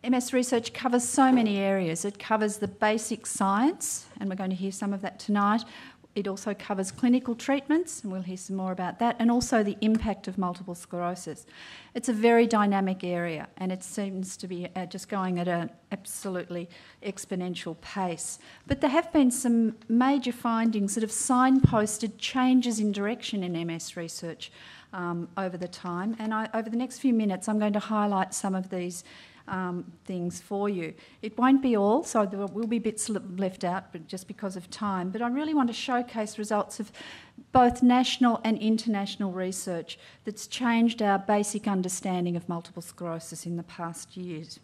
MS research covers so many areas. It covers the basic science, and we're going to hear some of that tonight. It also covers clinical treatments, and we'll hear some more about that, and also the impact of multiple sclerosis. It's a very dynamic area, and it seems to be just going at an absolutely exponential pace. But there have been some major findings that have signposted changes in direction in MS research over the time, and over the next few minutes I'm going to highlight some of these things for you. It won't be all, so there will be bits left out, but just because of time. But I really want to showcase results of both national and international research that's changed our basic understanding of multiple sclerosis in the past years.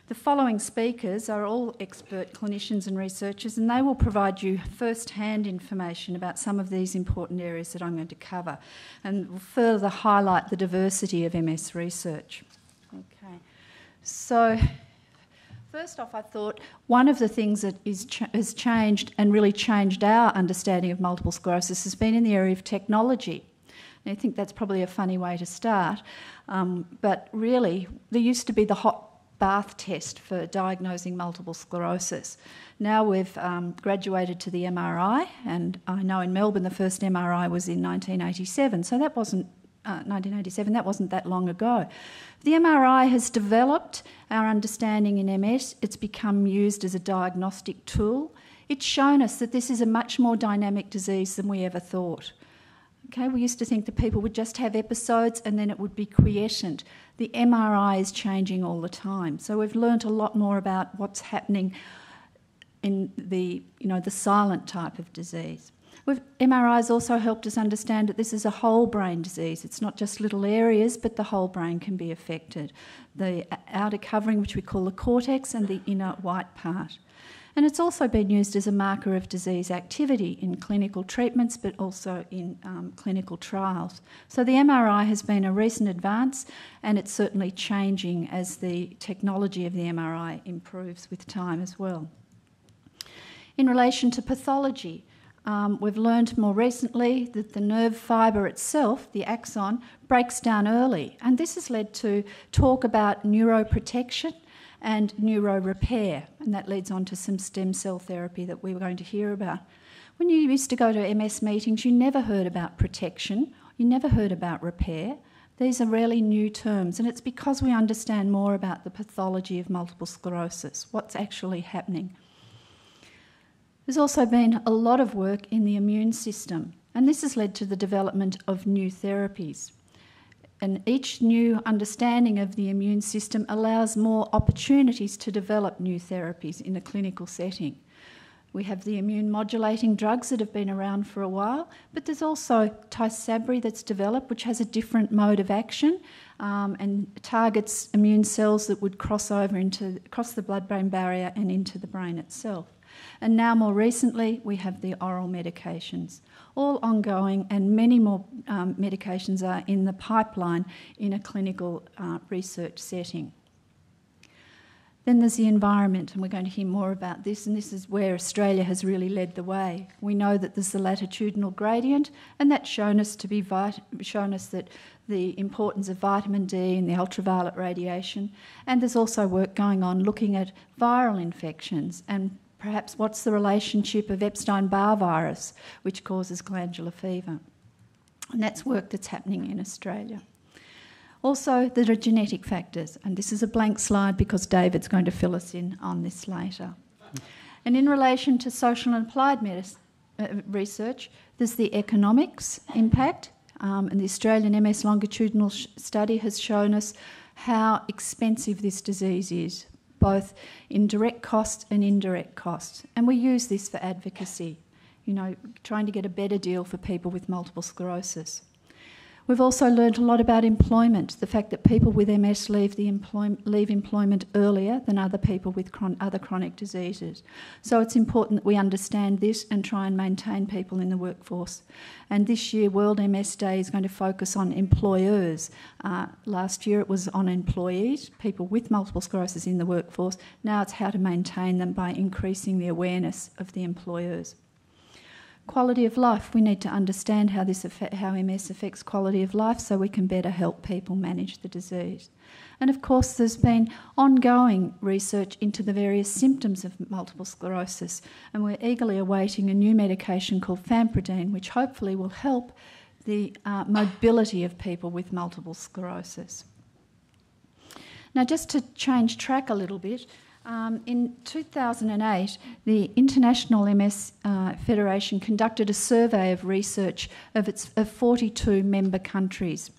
The following speakers are all expert clinicians and researchers, and they will provide you first-hand information about some of these important areas that I'm going to cover, and will further highlight the diversity of MS research. Okay. So, first off, I thought one of the things that has changed and really changed our understanding of multiple sclerosis has been in the area of technology. And I think that's probably a funny way to start, but really there used to be the hot bath test for diagnosing multiple sclerosis. Now we've graduated to the MRI, and I know in Melbourne the first MRI was in 1987, so that wasn't 1987, that wasn't that long ago. The MRI has developed our understanding in MS. It's become used as a diagnostic tool. It's shown us that this is a much more dynamic disease than we ever thought. Okay, we used to think that people would just have episodes and then it would be quiescent. The MRI is changing all the time. So we've learnt a lot more about what's happening in the silent type of disease. MRI has also helped us understand that this is a whole brain disease. It's not just little areas, but the whole brain can be affected. The outer covering, which we call the cortex, and the inner white part. And it's also been used as a marker of disease activity in clinical treatments, but also in clinical trials. So the MRI has been a recent advance, and it's certainly changing as the technology of the MRI improves with time as well. In relation to pathology, we've learned more recently that the nerve fibre itself, the axon, breaks down early, and this has led to talk about neuroprotection and neurorepair, and that leads on to some stem cell therapy that we were going to hear about. When you used to go to MS meetings, you never heard about protection, you never heard about repair. These are really new terms, and it's because we understand more about the pathology of multiple sclerosis, what's actually happening. There's also been a lot of work in the immune system, and this has led to the development of new therapies. And each new understanding of the immune system allows more opportunities to develop new therapies in a clinical setting. We have the immune modulating drugs that have been around for a while, but there's also Tysabri that's developed, which has a different mode of action and targets immune cells that would cross the blood-brain barrier and into the brain itself. And now more recently we have the oral medications, all ongoing, and many more medications are in the pipeline in a clinical research setting. Then there's the environment, and we're going to hear more about this, and this is where Australia has really led the way. We know that there's the latitudinal gradient, and that's shown us that the importance of vitamin D and the ultraviolet radiation, and there's also work going on looking at viral infections and perhaps what's the relationship of Epstein-Barr virus, which causes glandular fever. And that's work that's happening in Australia. Also, there are genetic factors, and this is a blank slide because David's going to fill us in on this later. And in relation to social and applied research, there's the economics impact, and the Australian MS longitudinal study has shown us how expensive this disease is, both in direct costs and indirect costs. And we use this for advocacy, trying to get a better deal for people with multiple sclerosis. We've also learned a lot about employment, the fact that people with MS leave employment earlier than other people with other chronic diseases. So it's important that we understand this and try and maintain people in the workforce. And this year, World MS Day is going to focus on employers. Last year it was on employees, people with multiple sclerosis in the workforce. Now it's how to maintain them by increasing the awareness of the employers. Quality of life. We need to understand how MS affects quality of life so we can better help people manage the disease. And of course there's been ongoing research into the various symptoms of multiple sclerosis, and we're eagerly awaiting a new medication called famotidine, which hopefully will help the mobility of people with multiple sclerosis. Now, just to change track a little bit, in 2008, the International MS Federation conducted a survey of research of 42 member countries.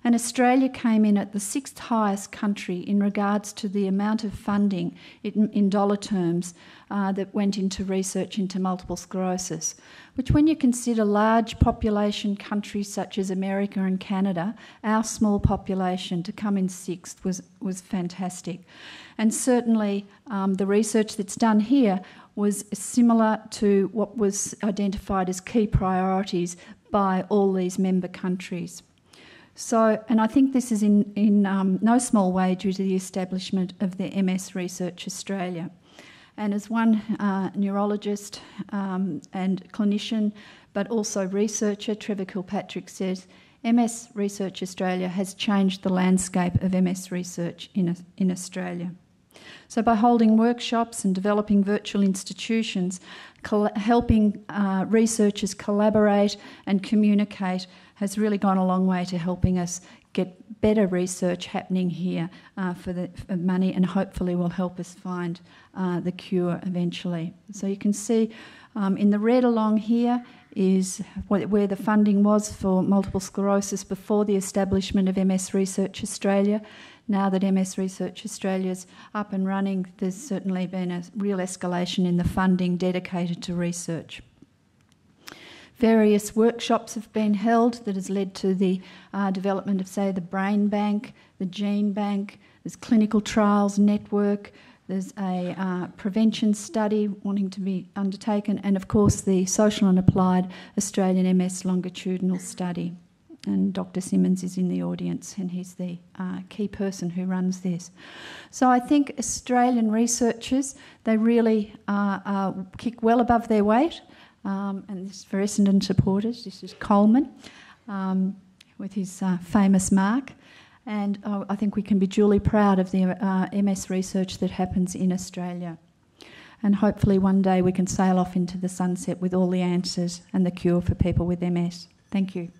And Australia came in at the 6th highest country in regards to the amount of funding in dollar terms that went into research into multiple sclerosis, which, when you consider large population countries such as America and Canada, our small population, to come in 6th was fantastic. And certainly the research that's done here was similar to what was identified as key priorities by all these member countries. So, and I think this is in no small way due to the establishment of the MS Research Australia. And as one neurologist and clinician, but also researcher, Trevor Kilpatrick, says, MS Research Australia has changed the landscape of MS research in Australia. So by holding workshops and developing virtual institutions, helping researchers collaborate and communicate has really gone a long way to helping us get better research happening here for money, and hopefully will help us find the cure eventually. So you can see in the red along here is where the funding was for multiple sclerosis before the establishment of MS Research Australia. Now that MS Research Australia's up and running, there's certainly been a real escalation in the funding dedicated to research. Various workshops have been held that has led to the development of, say, the brain bank, the gene bank, there's clinical trials network, there's a prevention study wanting to be undertaken, and of course the social and applied Australian MS longitudinal study. And Dr Simmons is in the audience, and he's the key person who runs this. So I think Australian researchers, they really kick well above their weight. And this is for Essendon supporters. This is Coleman with his famous mark. And I think we can be duly proud of the MS research that happens in Australia. And hopefully one day we can sail off into the sunset with all the answers and the cure for people with MS. Thank you.